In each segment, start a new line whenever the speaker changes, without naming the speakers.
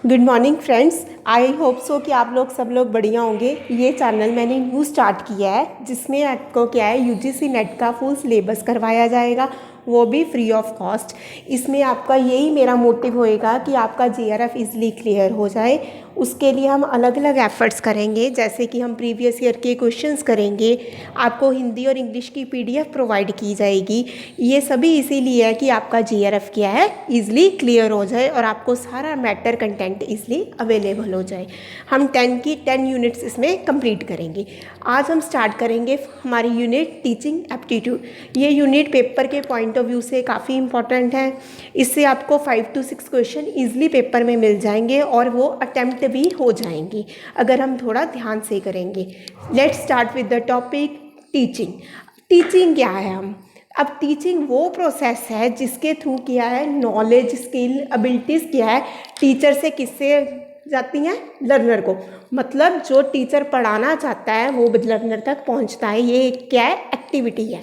Good morning friends. I hope so कि आप लोग सब लोग बढ़िया होंगे। ये चैनल मैंने न्यू स्टार्ट किया है जिसमें आपको क्या है यूजीसी नेट का फुल सिलेबस करवाया जाएगा, वो भी फ्री ऑफ कॉस्ट। इसमें आपका यही मेरा मोटिव होएगा कि आपका जेआरएफ इजीली क्लियर हो जाए। उसके लिए हम अलग अलग एफ़र्ट्स करेंगे, जैसे कि हम प्रीवियस ईयर के क्वेश्चंस करेंगे, आपको हिंदी और इंग्लिश की पीडीएफ प्रोवाइड की जाएगी। ये सभी इसीलिए है कि आपका जेआरएफ क्या है इजीली क्लियर हो जाए और आपको सारा मैटर कंटेंट इजीली अवेलेबल हो जाए। हम 10 यूनिट्स इसमें कंप्लीट करेंगे। आज हम स्टार्ट करेंगे हमारी यूनिट टीचिंग एप्टीट्यूड। ये यूनिट पेपर के पॉइंट ऑफ व्यू से काफ़ी इंपॉर्टेंट है। इससे आपको 5 to 6 क्वेश्चन ईजिली पेपर में मिल जाएंगे और वो अटेम्प्ट भी हो जाएंगी अगर हम थोड़ा ध्यान से करेंगे। Let's start with the topic teaching. Teaching क्या है? अब टीचिंग वो प्रोसेस है जिसके थ्रू क्या है नॉलेज, स्किल, एबिलिटीज़ क्या है टीचर से किससे जाती हैं, लर्नर को। मतलब जो टीचर पढ़ाना चाहता है वो लर्नर तक पहुंचता है। ये क्या है? एक्टिविटी है।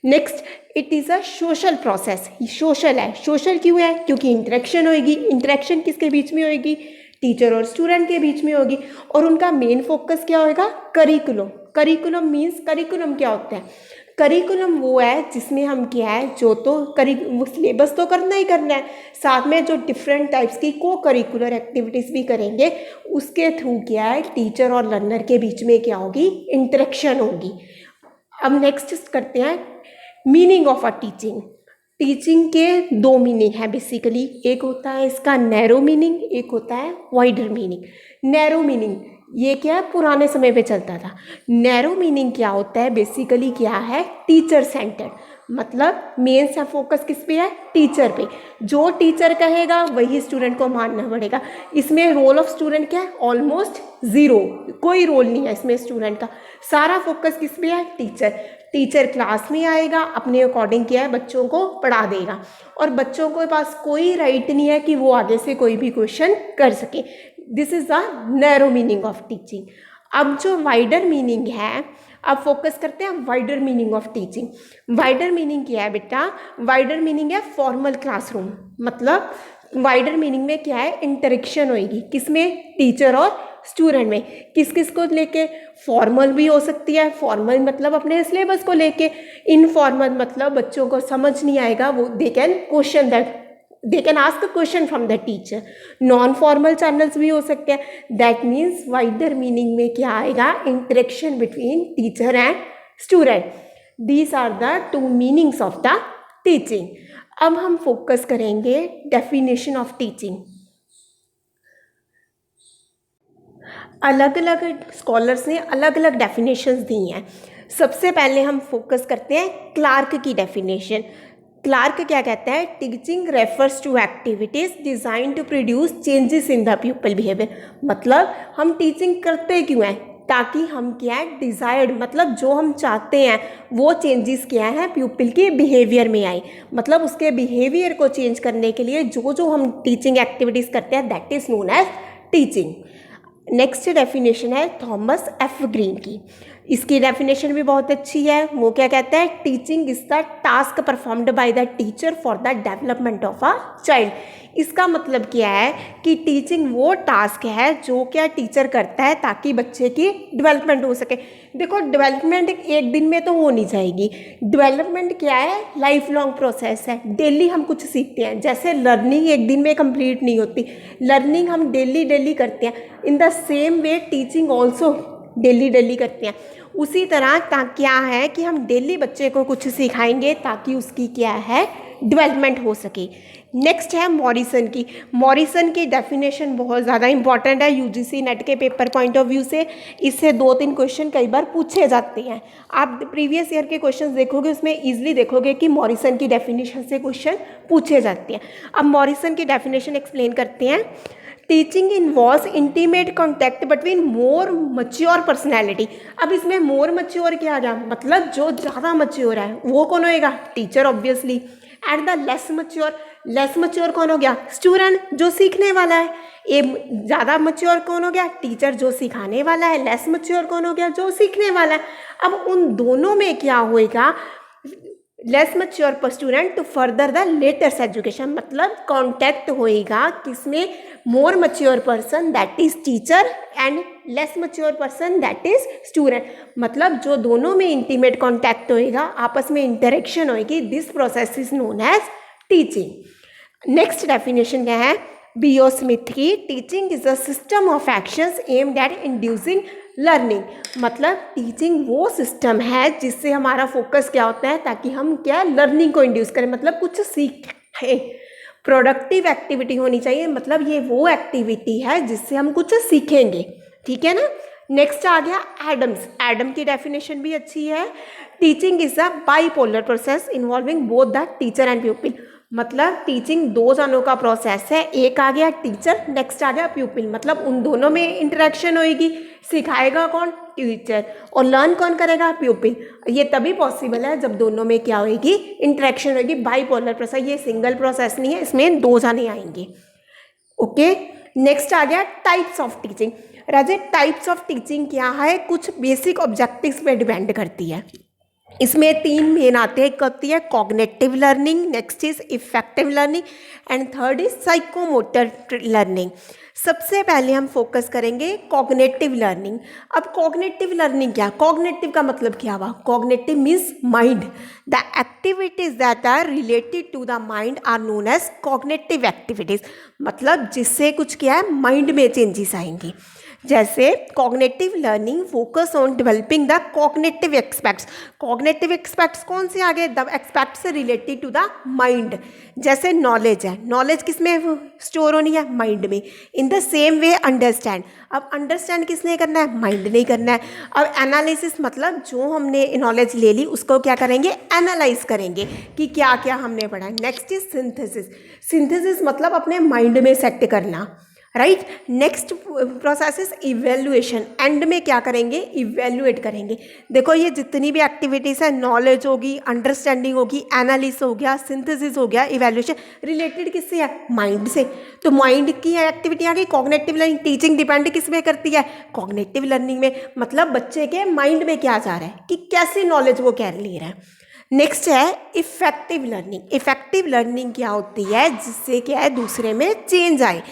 Next, it is a social process. Social है। सोशल क्यों है? क्योंकि इंटरेक्शन होगी। इंटरेक्शन किसके बीच में होगी? टीचर और स्टूडेंट के बीच में होगी। और उनका मेन फोकस क्या होगा? करिकुलम। करिकुलम मीन्स, करिकुलम क्या होता है? करिकुलम वो है जिसमें हम क्या है जो तो वो सिलेबस तो करना ही करना है, साथ में जो डिफरेंट टाइप्स की को करिकुलर एक्टिविटीज़ भी करेंगे। उसके थ्रू क्या है टीचर और लर्नर के बीच में क्या होगी? इंटरेक्शन होगी। अब नेक्स्ट करते हैं meaning of a teaching. Teaching के दो मीनिंग है बेसिकली। एक होता है इसका नैरो मीनिंग, एक होता है वाइडर मीनिंग। नैरो मीनिंग ये क्या है? पुराने समय पे चलता था। नैरो मीनिंग क्या होता है? बेसिकली क्या है? Teacher centred. मतलब मेन सा फोकस किस पे है? टीचर पे। जो टीचर कहेगा वही स्टूडेंट को मानना पड़ेगा। इसमें रोल ऑफ स्टूडेंट क्या है? Almost zero. कोई रोल नहीं है इसमें स्टूडेंट का। सारा फोकस किस पे है? टीचर। टीचर क्लास में आएगा, अपने अकॉर्डिंग क्या है बच्चों को पढ़ा देगा और बच्चों के पास कोई राइट नहीं है कि वो आगे से कोई भी क्वेश्चन कर सके। This is the narrow meaning of teaching. अब जो वाइडर मीनिंग है, अब फोकस करते हैं wider meaning of teaching. Wider meaning क्या है बेटा? वाइडर मीनिंग है फॉर्मल क्लासरूम। मतलब वाइडर मीनिंग में क्या है? इंटरेक्शन होगी किसमें? टीचर और स्टूडेंट में। किस किस को लेके? फॉर्मल भी हो सकती है। फॉर्मल मतलब अपने सिलेबस को लेके। इनफॉर्मल मतलब बच्चों को समझ नहीं आएगा वो they can ask question from the teacher. Non formal channels भी हो सकते हैं। दैट मीन्स वाइडर मीनिंग में क्या आएगा? Interaction between teacher and student. These are the two meanings of the teaching. अब हम फोकस करेंगे डेफिनेशन ऑफ टीचिंग। अलग अलग स्कॉलर्स ने अलग अलग डेफिनेशंस दी हैं। सबसे पहले हम फोकस करते हैं क्लार्क की डेफिनेशन। क्लार्क क्या कहता है? Teaching refers to activities design to produce changes in the people behaviour. मतलब हम टीचिंग करते क्यों हैं? ताकि हम क्या है डिज़ायर्ड, मतलब जो हम चाहते हैं वो चेंजेस क्या है प्यूपिल के बिहेवियर में आए। मतलब उसके बिहेवियर को चेंज करने के लिए जो जो हम टीचिंग एक्टिविटीज़ करते हैं that is known as teaching. Next definition है थॉमस एफ ग्रीन की। इसकी डेफिनेशन भी बहुत अच्छी है। वो क्या कहता है? Teaching is the task performed by the teacher for the development of a child. इसका मतलब क्या है कि टीचिंग वो टास्क है जो क्या टीचर करता है ताकि बच्चे की डेवलपमेंट हो सके। देखो डेवलपमेंट एक दिन में तो हो नहीं जाएगी। डेवलपमेंट क्या है? लाइफ लॉन्ग प्रोसेस है। डेली हम कुछ सीखते हैं। जैसे लर्निंग एक दिन में कंप्लीट नहीं होती, लर्निंग हम डेली करते हैं। इन the same way teaching also daily करते हैं। उसी तरह क्या है कि हम डेली बच्चे को कुछ सिखाएंगे ताकि उसकी क्या है डेवलपमेंट हो सके। नेक्स्ट है मॉरिसन की। मॉरिसन की डेफिनेशन बहुत ज़्यादा इंपॉर्टेंट है यूजीसी नेट के पेपर पॉइंट ऑफ व्यू से। इससे 2-3 क्वेश्चन कई बार पूछे जाते हैं। आप प्रीवियस ईयर के क्वेश्चन देखोगे उसमें ईजिली देखोगे कि मॉरिसन की डेफिनेशन से क्वेश्चन पूछे जाते हैं। अब मॉरिसन की डेफिनेशन एक्सप्लेन करते हैं। Teaching involves intimate contact between मोर मच्योर पर्सनैलिटी। अब इसमें मोर मच्योर क्या आ गया? मतलब जो ज़्यादा मच्योर है वो कौन होएगा? Teacher obviously. And the less mature कौन हो गया? स्टूडेंट जो सीखने वाला है। ये ज़्यादा मच्योर कौन हो गया? टीचर जो सिखाने वाला है। लेस मच्योर कौन हो गया? जो सीखने वाला है। अब उन दोनों में क्या होएगा? लेस मच्योर पर student to further the latest education, मतलब कॉन्टैक्ट होएगा किसमें, more mature person that is teacher and less mature person that is student, मतलब जो दोनों में इंटीमेट कॉन्टैक्ट होएगा, आपस में इंटरेक्शन होएगी, this process is known as teaching. Next definition क्या है बीओ स्मिथ की, teaching is a system of actions aimed at inducing learning, मतलब टीचिंग वो सिस्टम है जिससे हमारा फोकस क्या होता है, ताकि हम क्या लर्निंग को इंड्यूस करें, मतलब कुछ सीखें। प्रोडक्टिव एक्टिविटी होनी चाहिए, मतलब ये वो एक्टिविटी है जिससे हम कुछ सीखेंगे, ठीक है ना। नेक्स्ट आ गया एडम्स, एडम की डेफिनेशन भी अच्छी है, teaching is a bipolar process involving both the teacher and प्यूपिल, मतलब टीचिंग दो जनों का प्रोसेस है, एक आ गया टीचर, नेक्स्ट आ गया प्यूपिल, मतलब उन दोनों में इंटरेक्शन होएगी, सिखाएगा कौन, टीचर, और लर्न कौन करेगा, प्यूपिल। ये तभी पॉसिबल है जब दोनों में क्या होएगी, इंटरेक्शन होएगी, बाईपोलर प्रोसेस, ये सिंगल प्रोसेस नहीं है, इसमें दो जने आएंगे। ओके, नेक्स्ट आ गया types of teaching. Raje types of teaching क्या है, कुछ बेसिक ऑब्जेक्टिव्स पे डिपेंड करती है, इसमें तीन मेन आते हैं, एक होती है cognitive learning, next is affective learning and third is psychomotor learning. सबसे पहले हम फोकस करेंगे कॉग्निटिव लर्निंग। अब कॉग्निटिव लर्निंग क्या, कॉग्निटिव का मतलब क्या हुआ, cognitive means mind, the activities that are related to the mind are known as cognitive activities, मतलब जिससे कुछ क्या है माइंड में चेंजेस आएंगी। जैसे cognitive learning focus on developing the cognitive aspects, cognitive aspects कौन से आ गए, the aspects related to the mind. जैसे नॉलेज है, नॉलेज किस में स्टोर होनी है, माइंड में। In the same way understand, अब अंडरस्टैंड किसने करना है, माइंड नहीं करना है। अब एनालिसिस, मतलब जो हमने नॉलेज ले ली उसको क्या करेंगे, एनालाइज करेंगे कि क्या क्या हमने पढ़ा। नेक्स्ट इज सिंथेसिस, सिंथेसिस मतलब अपने माइंड में सेट करना, right. Next process is evaluation, and में क्या करेंगे, इवेल्युएट करेंगे। देखो ये जितनी भी एक्टिविटीज़ है, नॉलेज होगी, अंडरस्टैंडिंग होगी, एनालिसिस हो गया, सिंथेसिस हो गया, इवेल्युएशन, रिलेटेड किससे है, माइंड से। तो माइंड की एक्टिविटी आ गई कॉग्निटिव लर्निंग। टीचिंग डिपेंड किस में करती है, कॉग्निटिव लर्निंग में, मतलब बच्चे के माइंड में क्या जा रहा है कि कैसे नॉलेज वो कैर ले रहा है। नेक्स्ट है इफेक्टिव लर्निंग। इफेक्टिव लर्निंग क्या होती है, जिससे क्या है दूसरे में चेंज आए।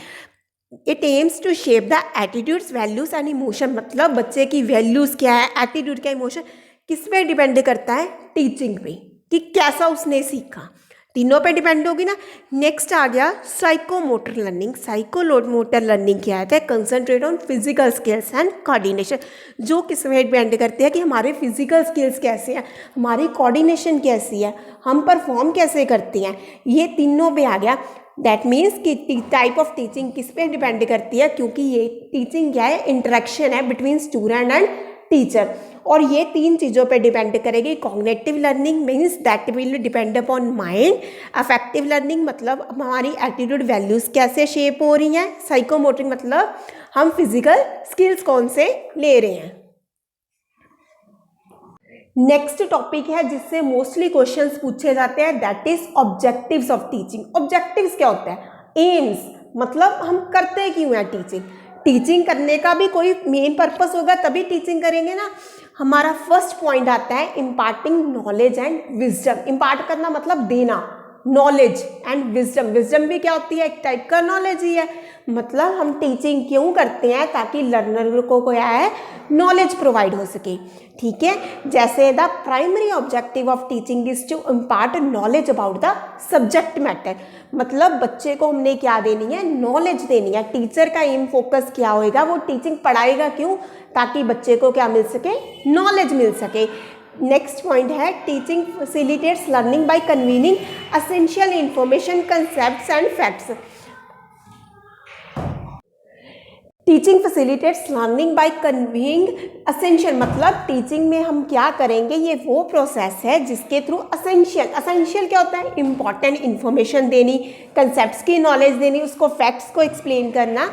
It aims to shape the attitudes values and emotion, मतलब बच्चे की वैल्यूज क्या है, एटीट्यूड क्या, इमोशन किस पे डिपेंड करता है, टीचिंग पे, कि कैसा उसने सीखा, तीनों पे डिपेंड होगी ना। नेक्स्ट आ गया साइकोमोटर लर्निंग। साइकोमोटर लर्निंग क्या है, concentrate on physical skills and coordination, जो किस में डिपेंड करती है कि हमारे फिजिकल स्किल्स कैसे हैं, हमारी कोऑर्डिनेशन कैसी है, हम परफॉर्म कैसे करते हैं, ये तीनों पे आ गया। दैट मीन्स कि टाइप ऑफ टीचिंग किस पे डिपेंड करती है, क्योंकि ये टीचिंग क्या है, इंटरेक्शन है बिटवीन स्टूडेंट एंड टीचर, और ये तीन चीज़ों पे डिपेंड करेगी। Cognitive learning means that will depend upon mind, affective learning मतलब हमारी एटीट्यूड वैल्यूज़ कैसे शेप हो रही हैं, साइकोमोटिक मतलब हम फिजिकल स्किल्स कौन से ले रहे हैं। नेक्स्ट टॉपिक है जिससे मोस्टली क्वेश्चंस पूछे जाते हैं, that is objectives of teaching. Objectives क्या होता है, एम्स, मतलब हम करते क्यों हैं टीचिंग, टीचिंग करने का भी कोई मेन पर्पस होगा तभी टीचिंग करेंगे ना। हमारा फर्स्ट पॉइंट आता है imparting knowledge and wisdom. Impart करना मतलब देना, नॉलेज एंड विजडम, विजडम भी क्या होती है, एक टाइप का नॉलेज ही है। मतलब हम टीचिंग क्यों करते हैं, ताकि लर्नर को क्या है, नॉलेज प्रोवाइड हो सके, ठीक है। जैसे the primary objective of teaching is to impart knowledge about the subject matter, मतलब बच्चे को हमने क्या देनी है, नॉलेज देनी है। टीचर का एम फोकस क्या होएगा, वो टीचिंग पढ़ाएगा क्यों, ताकि बच्चे को क्या मिल सके, नॉलेज मिल सके। नेक्स्ट पॉइंट है teaching facilitates learning by convening essential information, concepts and facts. Teaching facilitates learning by conveying essential, मतलब टीचिंग में हम क्या करेंगे, ये वो प्रोसेस है जिसके थ्रू असेंशियल, असेंशियल क्या होता है, इंपॉर्टेंट इन्फॉर्मेशन देनी, कंसेप्ट्स की नॉलेज देनी, उसको फैक्ट्स को एक्सप्लेन करना,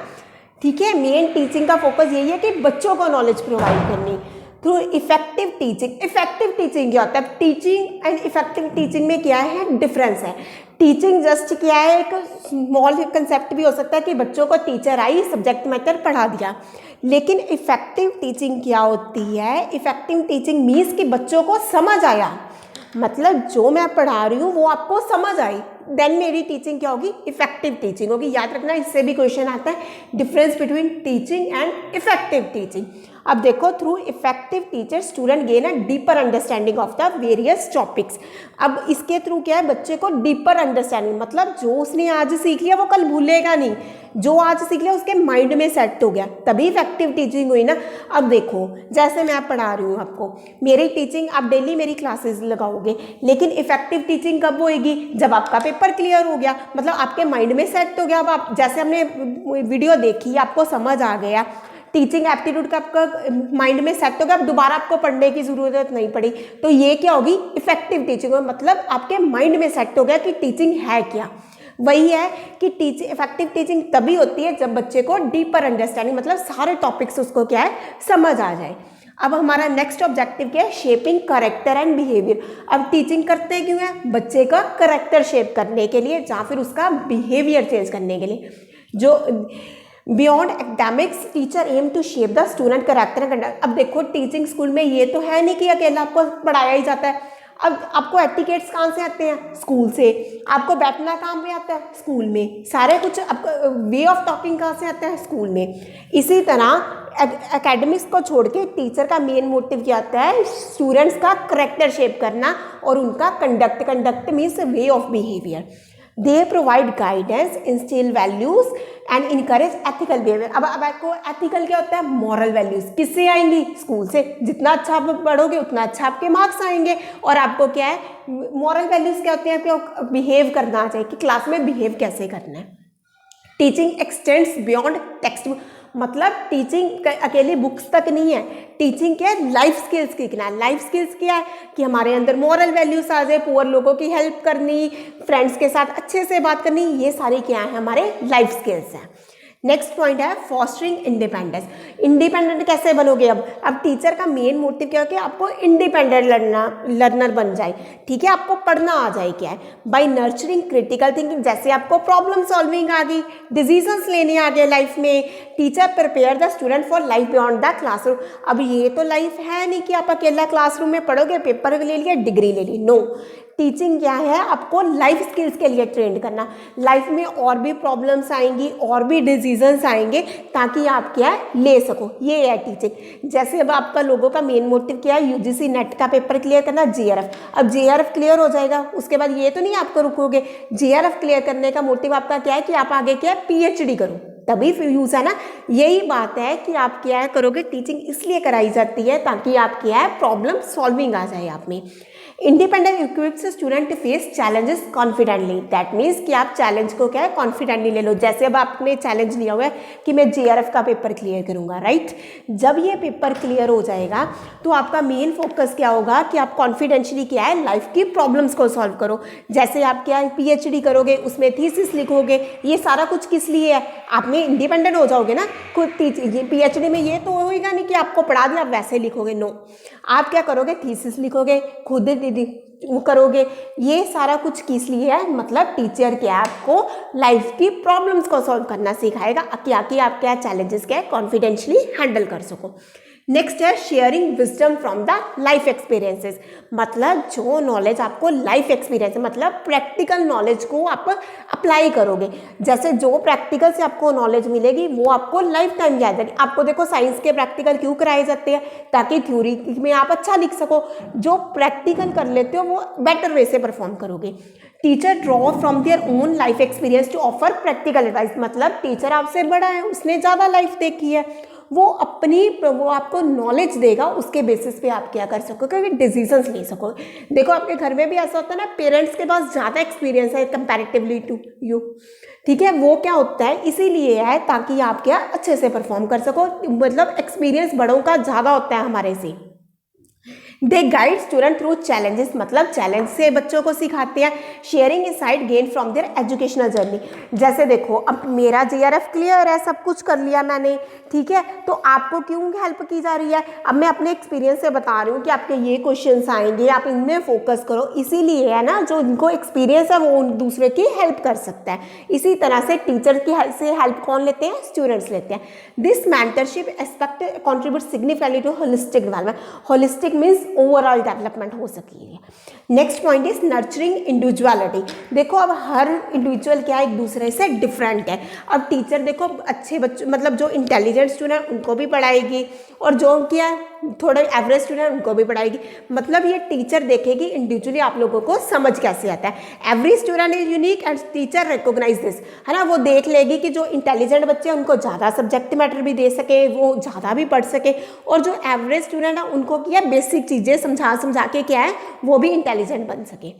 ठीक है। मेन टीचिंग का फोकस यही है कि बच्चों को नॉलेज प्रोवाइड करनी through effective teaching. Effective teaching क्या होता है, टीचिंग एंड इफेक्टिव टीचिंग में क्या है, डिफरेंस है। टीचिंग जस्ट क्या है, एक स्मॉल कंसेप्ट भी हो सकता है कि बच्चों को टीचर आई, सब्जेक्ट मैटर पढ़ा दिया, लेकिन इफेक्टिव टीचिंग क्या होती है, इफेक्टिव टीचिंग मीन्स कि बच्चों को समझ आया, मतलब जो मैं पढ़ा रही हूँ वो आपको समझ आई, देन मेरी टीचिंग क्या होगी, इफेक्टिव टीचिंग होगी। याद रखना, इससे भी क्वेश्चन आता है, difference between teaching and effective teaching. अब देखो, through effective teacher student gain a deeper understanding of the various topics. अब इसके थ्रू क्या है, बच्चे को डीपर अंडरस्टैंडिंग, मतलब जो उसने आज सीख लिया वो कल भूलेगा नहीं, जो आज सीख लिया उसके माइंड में सेट हो गया, तभी इफेक्टिव टीचिंग हुई ना। अब देखो, जैसे मैं पढ़ा रही हूँ आपको, मेरी टीचिंग आप डेली मेरी क्लासेस लगाओगे, लेकिन इफेक्टिव टीचिंग कब होएगी, जब आपका पेपर क्लियर हो गया, मतलब आपके माइंड में सेट हो गया। अब आप जैसे हमने वीडियो देखी, आपको समझ आ गया, टीचिंग एप्टीट्यूड का आपका माइंड में सेट हो गया, अब दोबारा आपको पढ़ने की जरूरत नहीं पड़ी, तो ये क्या होगी, इफेक्टिव टीचिंग, मतलब आपके माइंड में सेट हो गया कि टीचिंग है क्या। वही है कि इफेक्टिव टीचिंग तभी होती है जब बच्चे को डीपर अंडरस्टैंडिंग, मतलब सारे टॉपिक्स उसको क्या है, समझ आ जाए। अब हमारा नेक्स्ट ऑब्जेक्टिव क्या है, शेपिंग करेक्टर एंड बिहेवियर। अब टीचिंग करते क्यों है, बच्चे का करेक्टर शेप करने के लिए, या फिर उसका बिहेवियर चेंज करने के लिए। जो beyond academics teacher aim to shape the student character and conduct. अब देखो, टीचिंग स्कूल में ये तो है नहीं कि अकेला आपको पढ़ाया ही जाता है। अब आपको एटिकेट्स कहाँ से आते हैं, स्कूल से। आपको बैठना कहाँ पे आता है, स्कूल में। सारे कुछ आपको वे ऑफ टॉकिंग कहाँ से आता है, स्कूल में। इसी तरह एकेडमिक्स को छोड़ के टीचर का मेन मोटिव क्या आता है, स्टूडेंट्स का करेक्टर शेप करना और उनका conduct means way of behaviour. They provide guidance, instil values and encourage ethical behaviour. अब आपको एथिकल क्या होता है, मॉरल वैल्यूज किससे आएंगी, स्कूल से। जितना अच्छा आप पढ़ोगे उतना अच्छा आपके मार्क्स आएंगे। और आपको क्या है, मॉरल वैल्यूज क्या होते हैं, आपको बिहेव करना चाहिए कि क्लास में बिहेव कैसे करना है। Teaching x tends beyond text book, मतलब टीचिंग अकेले बुक्स तक नहीं है, टीचिंग क्या है, लाइफ स्किल्स सीखना है। लाइफ स्किल्स क्या है कि हमारे अंदर मॉरल वैल्यूज आ जाए, पुअर लोगों की हेल्प करनी, फ्रेंड्स के साथ अच्छे से बात करनी, ये सारी क्या है, हमारे लाइफ स्किल्स हैं। नेक्स्ट पॉइंट है फॉस्टरिंग इंडिपेंडेंस। इंडिपेंडेंट कैसे बनोगे, अब टीचर का मेन मोटिव क्या है कि आपको इंडिपेंडेंट लर्नर बन जाए, ठीक है, आपको पढ़ना आ जाए। क्या है, बाय नर्चरिंग क्रिटिकल थिंकिंग, जैसे आपको प्रॉब्लम सॉल्विंग आ गई, डिसीजंस लेने आ गए लाइफ में। Teacher prepare the student for life beyond the classroom. अब ये तो लाइफ है नहीं कि आप अकेला क्लासरूम में पढ़ोगे, पेपर ले लिया, डिग्री ले ली, नो। टीचिंग क्या है, आपको लाइफ स्किल्स के लिए ट्रेंड करना। लाइफ में और भी प्रॉब्लम्स आएंगी, और भी डिसीजंस आएंगे, ताकि आप क्या ले सको, ये है टीचिंग। जैसे अब आपका लोगों का मेन मोटिव क्या है, यूजीसी नेट का पेपर क्लियर करना, जेआरएफ। अब जेआरएफ क्लियर हो जाएगा, उसके बाद ये तो नहीं आपको रुकोगे, जेआरएफ क्लियर करने का मोटिव आपका क्या है कि आप आगे क्या है, पीएचडी करो, तभी फिर यूज है ना। यही बात है कि आप क्या है करोगे, टीचिंग इसलिए कराई जाती है ताकि आप क्या है, प्रॉब्लम सॉल्विंग आ जाए आप में। Independent equips student to face challenges confidently. That means कि आप चैलेंज को क्या है, कॉन्फिडेंटली ले लो। जैसे अब आपने चैलेंज लिया हुआ है कि मैं जेआरएफ का पेपर क्लियर करूंगा, राइट। जब ये पेपर क्लियर हो जाएगा तो आपका मेन फोकस क्या होगा कि आप कॉन्फिडेंशली क्या है, लाइफ की प्रॉब्लम्स को सॉल्व करो। जैसे आप क्या है, पीएचडी करोगे, उसमें थीसिस लिखोगे, ये सारा कुछ किस लिए है, आप में इंडिपेंडेंट हो जाओगे ना खुद। ये पीएचडी में ये तो होगा नहीं कि आपको पढ़ा दिया आप वैसे लिखोगे, नो। आप क्या करोगे, थीसिस लिखोगे, खुद करोगे। ये सारा कुछ किस लिए है, मतलब टीचर क्या आपको लाइफ की प्रॉब्लम्स को सॉल्व करना सिखाएगा कि आप क्या चैलेंजेस क्या कॉन्फिडेंशियली हैंडल कर सको। नेक्स्ट है sharing wisdom from the life experiences. मतलब जो नॉलेज आपको लाइफ एक्सपीरियंस, मतलब प्रैक्टिकल नॉलेज को आप अप्लाई करोगे। जैसे जो प्रैक्टिकल से आपको नॉलेज मिलेगी वो आपको लाइफ टाइम याद है। आपको देखो साइंस के प्रैक्टिकल क्यों कराए जाते हैं, ताकि थ्योरी में आप अच्छा लिख सको। जो प्रैक्टिकल कर लेते हो वो बेटर वे से परफॉर्म करोगे। Teacher draw from their own life experience to offer practical advice. मतलब टीचर आपसे बड़ा है, उसने ज़्यादा लाइफ देखी है, वो आपको नॉलेज देगा, उसके बेसिस पे आप क्या कर सकोगे कि डिसीजंस ले सकोगे। देखो आपके घर में भी ऐसा होता है ना, पेरेंट्स के पास ज़्यादा एक्सपीरियंस है कंपैरेटिवली टू यू, ठीक है। वो क्या होता है, इसीलिए है ताकि आप क्या अच्छे से परफॉर्म कर सको। मतलब एक्सपीरियंस बड़ों का ज़्यादा होता है हमारे से। दे गाइड स्टूडेंट थ्रू चैलेंजेस, मतलब चैलेंज से बच्चों को सिखाते हैं। Sharing insight gain from there educational journey. जैसे देखो अब मेरा जेआरएफ क्लियर है, सब कुछ कर लिया मैंने, ठीक है, तो आपको क्यों हेल्प की जा रही है। अब मैं अपने एक्सपीरियंस से बता रही हूँ कि आपके ये क्वेश्चंस आएंगे, आप इनमें फोकस करो। इसीलिए है ना, जो इनको एक्सपीरियंस है वो दूसरे की हेल्प कर सकता है। इसी तरह से टीचर की से हेल्प कौन लेते हैं, स्टूडेंट्स लेते हैं। This mentorship aspect contribute significantly to holistic development. Holistic means overall development हो सकेगी। Next point is nurturing individuality. देखो अब हर इंडिविजुअल क्या है, एक दूसरे से डिफरेंट है। अब टीचर देखो अच्छे बच्चों मतलब जो इंटेलिजेंट स्टूडेंट उनको भी पढ़ाएगी और जो क्या थोड़े एवरेज स्टूडेंट उनको भी पढ़ाएगी। मतलब ये टीचर देखेगी इंडिविजुअली आप लोगों को समझ कैसे आता है। Every student is unique and teacher recognise this, है ना। वो देख लेगी कि जो इंटेलिजेंट बच्चे हैं उनको ज़्यादा सब्जेक्ट मैटर भी दे सके, वो ज़्यादा भी पढ़ सके, और जो एवरेज स्टूडेंट है उनको क्या बेसिक चीज़ें समझा के क्या है वो भी इंटेलिजेंट बन सके।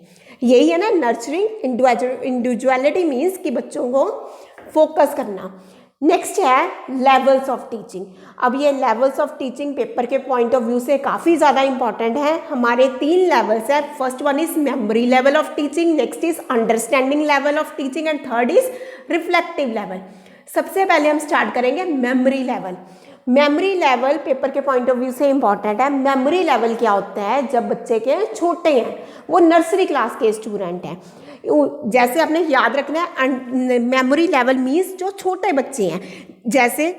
यही है ना नर्चरिंग इंडिविजुअलिटी मीन्स कि बच्चों को फोकस करना। नेक्स्ट है लेवल्स ऑफ टीचिंग। अब ये लेवल्स ऑफ टीचिंग पेपर के पॉइंट ऑफ व्यू से काफ़ी ज़्यादा इंपॉर्टेंट है। हमारे 3 लेवल्स है। First one is memory level of teaching, next is understanding level of teaching and third is reflective level. सबसे पहले हम स्टार्ट करेंगे memory level. Memory level paper के पॉइंट ऑफ व्यू से इंपॉर्टेंट है। मेमोरी लेवल क्या होता है, जब बच्चे के छोटे हैं, वो नर्सरी क्लास के स्टूडेंट हैं, जैसे आपने याद रखना है मेमोरी लेवल मीन्स जो छोटे बच्चे हैं। जैसे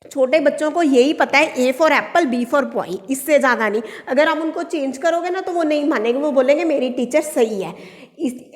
छोटे बच्चों को यही पता है A for apple B for boy, इससे ज़्यादा नहीं। अगर आप उनको चेंज करोगे ना तो वो नहीं मानेंगे, वो बोलेंगे मेरी टीचर सही है।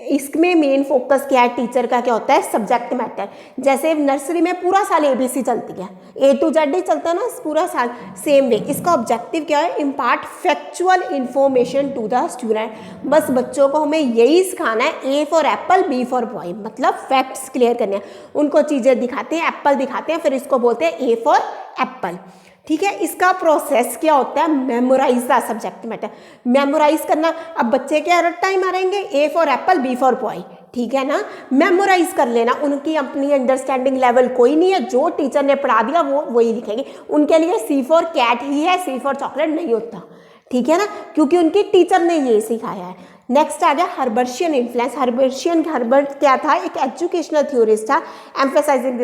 इसमें मेन फोकस क्या है टीचर का, क्या होता है सब्जेक्ट मैटर। जैसे नर्सरी में पूरा साल ABC चलती है, A to Z ही चलता है ना पूरा साल, सेम वे इसका ऑब्जेक्टिव क्या है, impart factual information to the student. बस बच्चों को हमें यही सिखाना है, A for apple B for boy, मतलब फैक्ट्स क्लियर करने हैं। उनको चीज़ें दिखाते हैं, एप्पल दिखाते हैं, फिर इसको बोलते हैं A फॉर एप्पल। ठीक है, इसका प्रोसेस क्या होता है, memorise the subject matter, memorise करना। अब बच्चे क्या हर टाइम आ रहेंगे A for apple B for boy, ठीक है ना, मेमोराइज कर लेना। उनकी अपनी अंडरस्टैंडिंग लेवल कोई नहीं है, जो टीचर ने पढ़ा दिया वो वही लिखेंगे। उनके लिए C फॉर कैट ही है, C फॉर चॉकलेट नहीं होता, ठीक है ना, क्योंकि उनकी टीचर ने ये सिखाया है। नेक्स्ट आ गया हर्बर्शियन इन्फ्लुएंस। हर्बर्ट क्या था, एक एजुकेशनल थ्योरिस्ट था, एम्फेसाइजिंग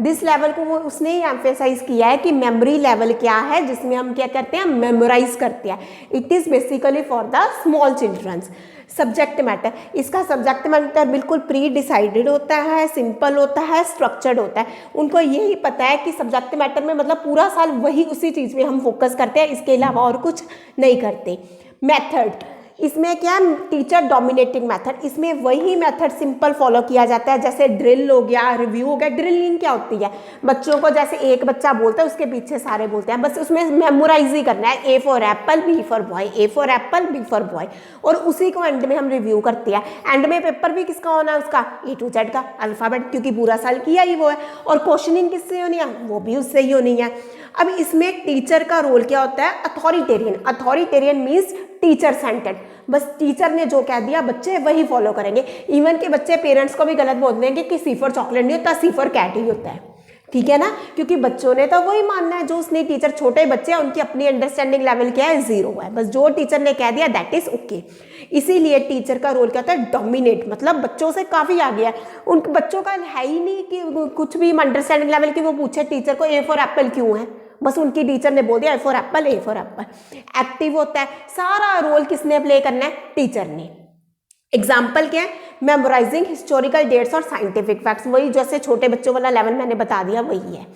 दिस लेवल को वो उसने ही एम्फेसाइज किया है कि मेमोरी लेवल क्या है, जिसमें हम क्या करते हैं, मेमोराइज करते हैं। It is basically for the small childrens. Subject matter, इसका सब्जेक्ट मैटर बिल्कुल प्री डिसाइडेड होता है, सिंपल होता है, स्ट्रक्चर्ड होता है। उनको यही पता है कि सब्जेक्ट मैटर में मतलब पूरा साल वही उसी चीज़ में हम फोकस करते हैं, इसके अलावा और कुछ नहीं करते। मेथड, इसमें क्या टीचर डोमिनेटिंग मेथड, इसमें वही मेथड सिंपल फॉलो किया जाता है, जैसे ड्रिल हो गया, रिव्यू हो गया। ड्रिलिंग क्या होती है, बच्चों को जैसे एक बच्चा बोलता है उसके पीछे सारे बोलते हैं, बस उसमें मेमोराइज ही करना है, A for apple B for boy, A for apple B for boy, और उसी को एंड में हम रिव्यू करते हैं। एंड में पेपर भी किसका होना है, उसका A to Z का अल्फाबेट, क्योंकि पूरा साल किया ही वो है। और क्वेश्चनिंग किससे होनी है, वो भी उससे ही होनी है। अब इसमें टीचर का रोल क्या होता है, authoritarian. Authoritarian means teacher centred, बस टीचर ने जो कह दिया बच्चे वही फॉलो करेंगे। इवन के बच्चे पेरेंट्स को भी गलत बोल देंगे कि C फॉर चॉकलेट नहीं होता, C फॉर कैट ही होता है, ठीक है ना, क्योंकि बच्चों ने तो वही मानना है जो उसने टीचर। छोटे बच्चे हैं उनकी अपनी अंडरस्टैंडिंग लेवल क्या है, 0 है, बस जो टीचर ने कह दिया दैट इज ओके। इसीलिए टीचर का रोल क्या होता है, डोमिनेट, मतलब बच्चों से काफ़ी आगे है। उन बच्चों का है ही नहीं कि कुछ भी अंडरस्टैंडिंग लेवल की वो पूछे टीचर को A फॉर एप्पल क्यों है, बस उनकी टीचर ने बोल दिया A for Apple, A for Apple. Active होता है, सारा रोल किसने प्ले करना है, टीचर ने। एग्जाम्पल क्या है, मेमोराइजिंग हिस्टोरिकल डेट्स और साइंटिफिक फैक्ट्स, वही जैसे छोटे बच्चों वाला लेवल मैंने बता दिया वही है।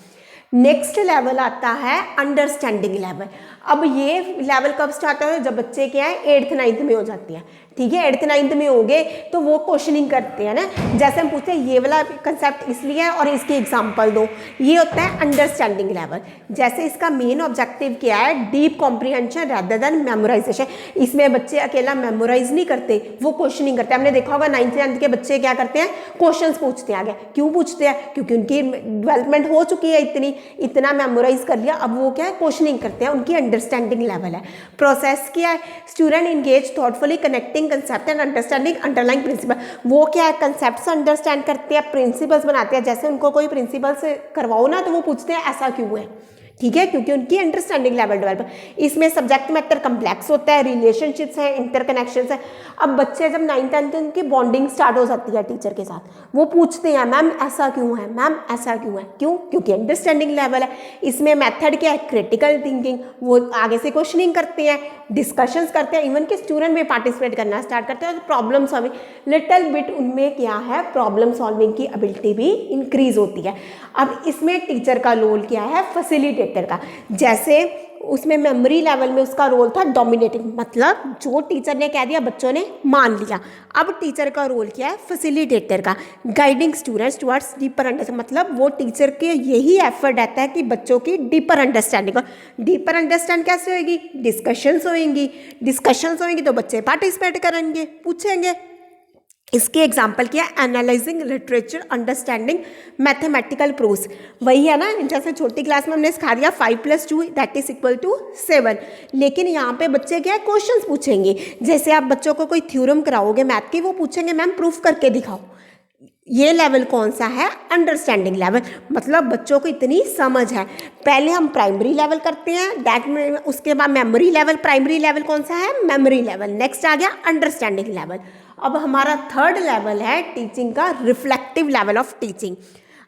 नेक्स्ट लेवल आता है अंडरस्टैंडिंग लेवल। अब ये लेवल कब स्टार्ट हो, जब बच्चे क्या है 8th 9th में हो जाती है, ठीक है। 8th 9th में हो गए तो वो क्वेश्चनिंग करते हैं ना, जैसे हम पूछते हैं ये वाला कंसेप्ट इसलिए है और इसकी एग्जांपल दो, ये होता है अंडरस्टैंडिंग लेवल। जैसे इसका मेन ऑब्जेक्टिव क्या है, deep comprehension rather than memorisation. इसमें बच्चे अकेला मेमोराइज नहीं करते, वो क्वेश्चनिंग करते हैं। हमने देखा होगा 9th 10th के बच्चे क्या करते हैं, क्वेश्चन पूछते हैं आगे। क्यों पूछते हैं, क्योंकि उनकी डेवलपमेंट हो चुकी है, इतना मेमोराइज कर लिया, अब वो क्या है क्वेश्चनिंग करते हैं, उनकी अंडरस्टैंडिंग लेवल है। प्रोसेस क्या है, student engage thoughtfully connecting concept and understanding underlying principle. वो क्या है, कंसेप्ट अंडरस्टैंड करते हैं, प्रिंसिपल्स बनाते हैं। जैसे उनको कोई प्रिंसिपल से करवाओ ना तो वो पूछते हैं ऐसा क्यों है, ठीक है, क्योंकि उनकी अंडरस्टैंडिंग लेवल डेवलप। इसमें सब्जेक्ट मैटर कम्प्लेक्स होता है, रिलेशनशिप्स हैं, इंटरकनेक्शंस हैं। अब बच्चे जब 9th 10th उनकी बॉन्डिंग स्टार्ट हो जाती है टीचर के साथ, वो पूछते हैं मैम ऐसा क्यों है, मैम ऐसा क्यों है, क्यों, क्योंकि अंडरस्टैंडिंग लेवल है। इसमें मेथड क्या है, क्रिटिकल थिंकिंग, वो आगे से क्वेश्चनिंग करते हैं, डिस्कशंस करते हैं, इवन के स्टूडेंट भी पार्टिसिपेट करना स्टार्ट करते हैं। प्रॉब्लम सॉल्विंग, लिटिल बिट उनमें क्या है, प्रॉब्लम सॉल्विंग की एबिलिटी भी इंक्रीज होती है। अब इसमें टीचर का रोल क्या है, फैसिलिटेटर का। जैसे उसमें मेमोरी लेवल में उसका रोल था डोमिनेटिंग, मतलब जो टीचर ने कह दिया बच्चों ने मान लिया। अब टीचर का रोल क्या है, फैसिलिटेटर का, guiding students towards deeper understanding, मतलब वो टीचर के यही एफर्ट रहता है कि बच्चों की डीपर अंडरस्टैंडिंग। डीपर अंडरस्टैंड कैसे होगी, डिस्कशंस होंगी तो बच्चे पार्टिसिपेट करेंगे, पूछेंगे। इसके एग्जाम्पल क्या है, analysing literature, understanding mathematical proofs. वही है ना, जैसे छोटी क्लास में हमने सिखा दिया 5 + 2 = 7, लेकिन यहाँ पे बच्चे क्या है, क्वेश्चंस पूछेंगे। जैसे आप बच्चों को कोई थ्योरम कराओगे मैथ की, वो पूछेंगे मैम प्रूफ करके दिखाओ। ये लेवल कौन सा है, अंडरस्टैंडिंग लेवल, मतलब बच्चों को इतनी समझ है। पहले हम प्राइमरी लेवल करते हैं, दैट में उसके बाद मेमोरी लेवल, प्राइमरी लेवल कौन सा है, मेमोरी लेवल, नेक्स्ट आ गया अंडरस्टैंडिंग लेवल। अब हमारा थर्ड लेवल है टीचिंग का, रिफ्लेक्टिव लेवल ऑफ टीचिंग।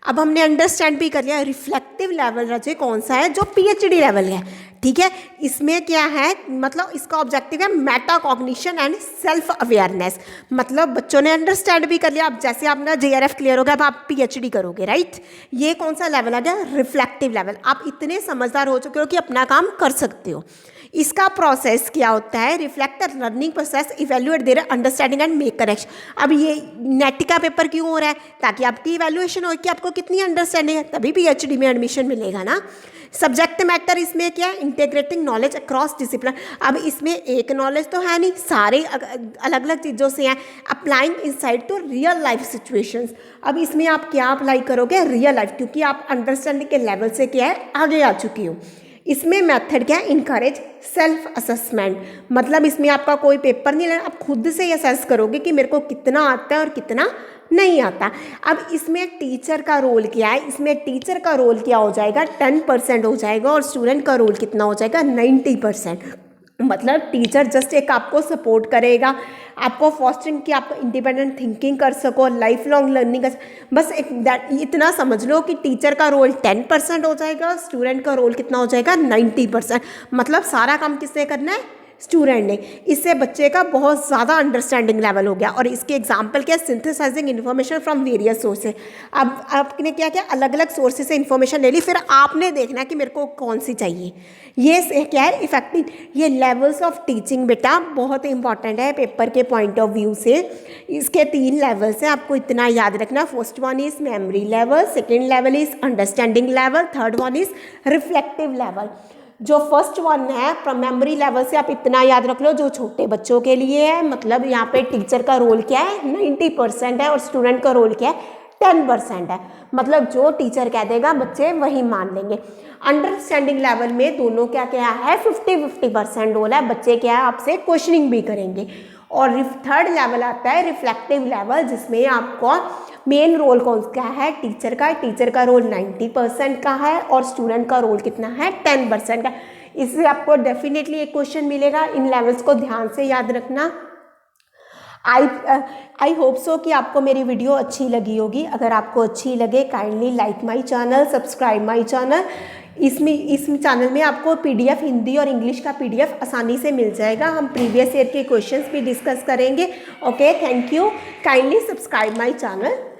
अब हमने अंडरस्टैंड भी कर लिया, रिफ्लेक्टिव लेवल रचे कौन सा है, जो पीएचडी लेवल है, ठीक है। इसमें क्या है, मतलब इसका ऑब्जेक्टिव है Meta cognition and self awareness, मतलब बच्चों ने अंडरस्टैंड भी कर लिया। अब जैसे आपका जेआरएफ क्लियर हो गया, अब आप पीएचडी करोगे, राइट। ये कौन सा लेवल आ गया, रिफ्लेक्टिव लेवल। आप इतने समझदार हो चुके हो कि अपना काम कर सकते हो। इसका प्रोसेस क्या होता है, reflect the learning process, evaluate their understanding and make correction. अब ये नेट का पेपर क्यों हो रहा है, ताकि आपकी इवेल्युएशन हो कि आपको कितनी अंडरस्टैंडिंग है, तभी पीएचडी में एडमिशन मिलेगा ना। सब्जेक्ट मैटर इसमें क्या है, इंटीग्रेटिंग नॉलेज अक्रॉस डिसिप्लिन। अब इसमें एक नॉलेज तो है नहीं, सारे अलग अलग चीज़ों से हैं। Applying insight to real life situations. अब इसमें आप क्या अप्लाई करोगे, रियल लाइफ, क्योंकि आप अंडरस्टैंडिंग के लेवल से क्या है, आगे आ चुकी हो। इसमें मेथड क्या है, इनकरेज सेल्फ असेसमेंट, मतलब इसमें आपका कोई पेपर नहीं लेना, आप खुद से असेस करोगे कि मेरे को कितना आता है और कितना नहीं आता। अब इसमें टीचर का रोल क्या है, इसमें टीचर का रोल क्या हो जाएगा, 10% हो जाएगा, और स्टूडेंट का रोल कितना हो जाएगा, 90%। मतलब टीचर जस्ट एक आपको सपोर्ट करेगा, आपको फॉस्टरिंग की आप इंडिपेंडेंट थिंकिंग कर सको, लाइफ लॉन्ग लर्निंग कर, बस एक इतना समझ लो कि टीचर का रोल 10% हो जाएगा, स्टूडेंट का रोल कितना हो जाएगा, 90%। मतलब सारा काम किसने करना है, स्टूडेंट ने। इससे बच्चे का बहुत ज़्यादा अंडरस्टैंडिंग लेवल हो गया। और इसके एग्जांपल क्या, synthesising information from various sources. अब आपने क्या क्या अलग अलग सोर्सेज से इन्फॉर्मेशन ले ली, फिर आपने देखना कि मेरे को कौन सी चाहिए। ये क्या है, इफेक्टिव। ये लेवल्स ऑफ टीचिंग बेटा बहुत इंपॉर्टेंट है पेपर के पॉइंट ऑफ व्यू से। इसके 3 लेवल्स हैं, आपको इतना याद रखना। First one is memory level, second level is understanding level, third one is reflective level. जो फर्स्ट वन है मेमोरी लेवल से आप इतना याद रख लो, जो छोटे बच्चों के लिए है, मतलब यहाँ पे टीचर का रोल क्या है, 90% है, और स्टूडेंट का रोल क्या है, 10% है। मतलब जो टीचर कह देगा बच्चे वही मान लेंगे। अंडरस्टैंडिंग लेवल में दोनों क्या क्या है, 50-50% रोल है, बच्चे क्या है आपसे क्वेश्चनिंग भी करेंगे। और थर्ड लेवल आता है रिफ्लेक्टिव लेवल, जिसमें आपको मेन रोल कौन सा है, टीचर का। टीचर का रोल 90% का है, और स्टूडेंट का रोल कितना है, 10% का। इससे आपको डेफिनेटली एक क्वेश्चन मिलेगा, इन लेवल्स को ध्यान से याद रखना। आई होप सो कि आपको मेरी वीडियो अच्छी लगी होगी। अगर आपको अच्छी लगे, kindly like my channel, subscribe my channel. इस चैनल में आपको PDF हिंदी और इंग्लिश का PDF आसानी से मिल जाएगा। हम प्रीवियस ईयर के क्वेश्चंस भी डिस्कस करेंगे। Okay, thank you. Kindly subscribe my channel.